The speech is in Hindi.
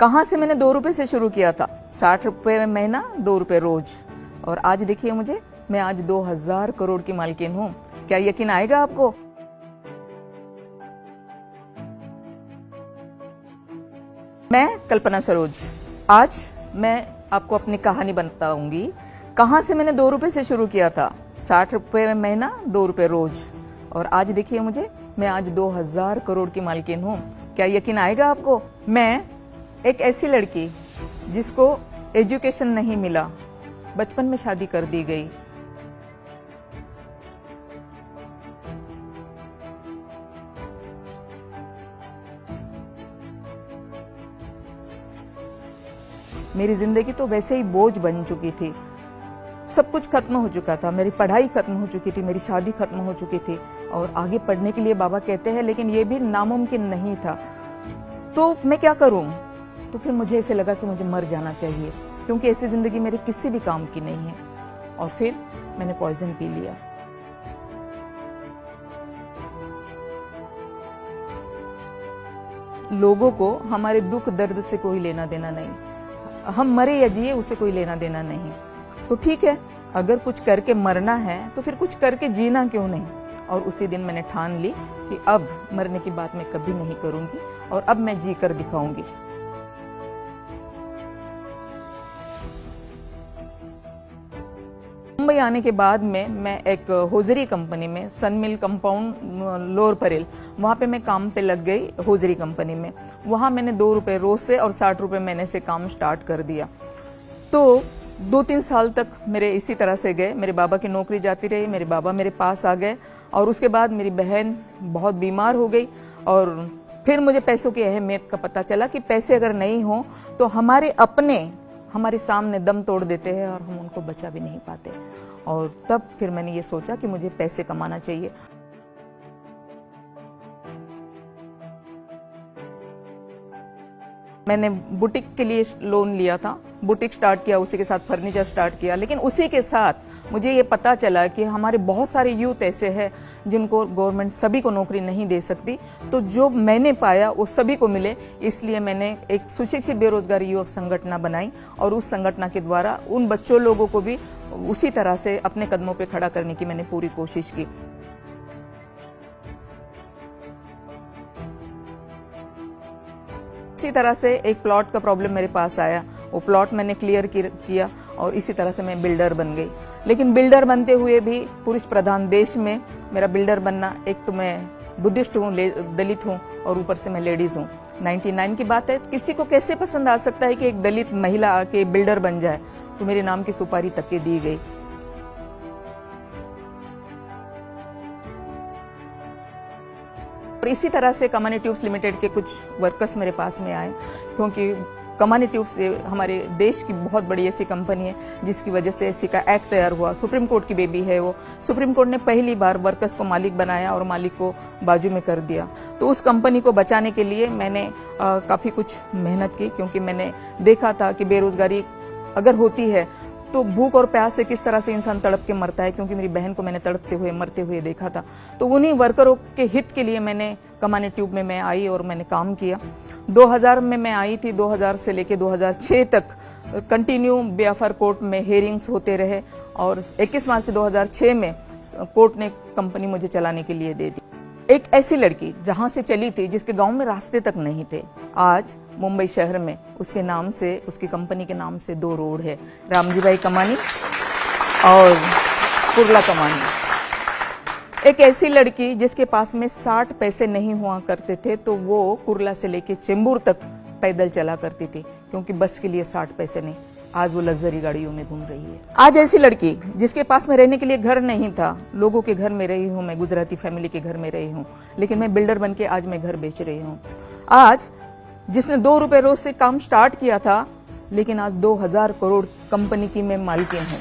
कहाँ से मैंने 2 रुपए से शुरू किया था, 60 रुपए महीना, 2 रुपए रोज, और आज देखिए मुझे, मैं आज 2000 करोड़ की मालकिन हूँ। क्या यकीन आएगा आपको? मैं कल्पना सरोज, आज मैं आपको अपनी कहानी बताऊंगी। कहाँ से मैंने 2 रुपए से शुरू किया था, 60 रुपए महीना, 2 रुपए रोज, और आज देखिए मुझे, मैं आज 2000 करोड़ की मालकिन हूँ। क्या यकीन आएगा आपको? मैं एक ऐसी लड़की जिसको एजुकेशन नहीं मिला, बचपन में शादी कर दी गई, मेरी जिंदगी तो वैसे ही बोझ बन चुकी थी। सब कुछ खत्म हो चुका था, मेरी पढ़ाई खत्म हो चुकी थी, मेरी शादी खत्म हो चुकी थी, और आगे पढ़ने के लिए बाबा कहते हैं, लेकिन ये भी नामुमकिन नहीं था। तो मैं क्या करूं? तो फिर मुझे ऐसे लगा कि मुझे मर जाना चाहिए, क्योंकि ऐसी जिंदगी मेरे किसी भी काम की नहीं है। और फिर मैंने पॉइजन पी लिया। लोगों को हमारे दुख दर्द से कोई लेना देना नहीं, हम मरे या जिए उससे कोई लेना देना नहीं। तो ठीक है, अगर कुछ करके मरना है तो फिर कुछ करके जीना क्यों नहीं। और उसी दिन मैंने ठान ली कि अब मरने की बात मैं कभी नहीं करूंगी, और अब मैं जी कर दिखाऊंगी। मुंबई आने के बाद में मैं एक होजरी कंपनी में, सनमिल कंपाउंड लोअर परेल, वहाँ पे मैं काम पे लग गई होजरी कंपनी में। वहाँ मैंने 2 रुपए रोज से और 60 रुपए महीने से काम स्टार्ट कर दिया। तो 2-3 साल तक मेरे इसी तरह से गए। मेरे बाबा की नौकरी जाती रही, मेरे बाबा मेरे पास आ गए, और उसके बाद मेरी बहन बहुत बीमार हो गई, और फिर मुझे पैसों की अहमियत का पता चला कि पैसे अगर नहीं हो तो हमारे अपने हमारे सामने दम तोड़ देते हैं और हम उनको बचा भी नहीं पाते। और तब फिर मैंने ये सोचा कि मुझे पैसे कमाना चाहिए। मैंने बुटीक के लिए लोन लिया था, बुटीक स्टार्ट किया, उसी के साथ फर्नीचर स्टार्ट किया। लेकिन उसी के साथ मुझे ये पता चला कि हमारे बहुत सारे यूथ ऐसे हैं जिनको गवर्नमेंट सभी को नौकरी नहीं दे सकती। तो जो मैंने पाया वो सभी को मिले, इसलिए मैंने एक सुशिक्षित बेरोजगारी युवक संगठन बनाई, और उस संगठन के द्वारा उन बच्चों लोगों को भी उसी तरह से अपने कदमों पर खड़ा करने की मैंने पूरी कोशिश की। इसी तरह से एक प्लॉट का प्रॉब्लम मेरे पास आया, वो प्लॉट मैंने क्लियर किया, और इसी तरह से मैं बिल्डर बन गई। लेकिन बिल्डर बनते हुए भी पुरुष प्रधान देश में मेरा बिल्डर बनना, एक तो मैं बुद्धिस्ट हूँ, दलित हूँ, और ऊपर से मैं लेडीज हूँ। 99 की बात है, किसी को कैसे पसंद आ सकता है कि एक दलित महिला आके बिल्डर बन जाए? तो मेरे नाम की सुपारी तक के दी गई। और इसी तरह से कमानी ट्यूब्स लिमिटेड के कुछ वर्कर्स मेरे पास में आए, क्योंकि कमानी ट्यूब्स हमारे देश की बहुत बड़ी ऐसी कंपनी है जिसकी वजह से ऐसी का एक्ट तैयार हुआ। सुप्रीम कोर्ट की बेबी है वो। सुप्रीम कोर्ट ने पहली बार वर्कर्स को मालिक बनाया और मालिक को बाजू में कर दिया। तो उस कंपनी को बचाने के लिए मैंने काफी कुछ मेहनत की, क्योंकि मैंने देखा था कि बेरोजगारी अगर होती है तो भूख और प्यास से किस तरह से इंसान तड़प के मरता है, क्योंकि मेरी बहन को मैंने तड़पते हुए मरते हुए देखा था। तो उन्हीं वर्करों के हित के लिए मैंने कमानी ट्यूब में मैं आई और मैंने काम किया। 2000 में मैं आई थी, 2000 से लेके 2006 तक कंटिन्यू बीएफआर कोर्ट में हेयरिंग्स होते रहे, और 21 मार्च 2006 में कोर्ट ने कंपनी मुझे चलाने के लिए दे दी। एक ऐसी लड़की जहां से चली थी जिसके गांव में रास्ते तक नहीं थे, आज मुंबई शहर में उसके नाम से, उसकी कंपनी के नाम से 2 रोड है, रामजी भाई कमानी और कुर्ला कमानी। एक ऐसी लड़की जिसके पास में 60 पैसे नहीं हुआ करते थे, तो वो कुर्ला से लेके चेंबूर तक पैदल चला करती थी, क्योंकि बस के लिए 60 पैसे नहीं। आज वो लग्जरी गाड़ियों में घूम रही है। आज ऐसी लड़की जिसके पास में रहने के लिए घर नहीं था, लोगों के घर में रही हूँ, मैं गुजराती फैमिली के घर में रही हूँ, लेकिन मैं बिल्डर बन के आज मैं घर बेच रही हूँ। आज जिसने 2 रुपए रोज से काम स्टार्ट किया था, लेकिन आज 2000 करोड़ कंपनी की मैं मालकिन हूँ।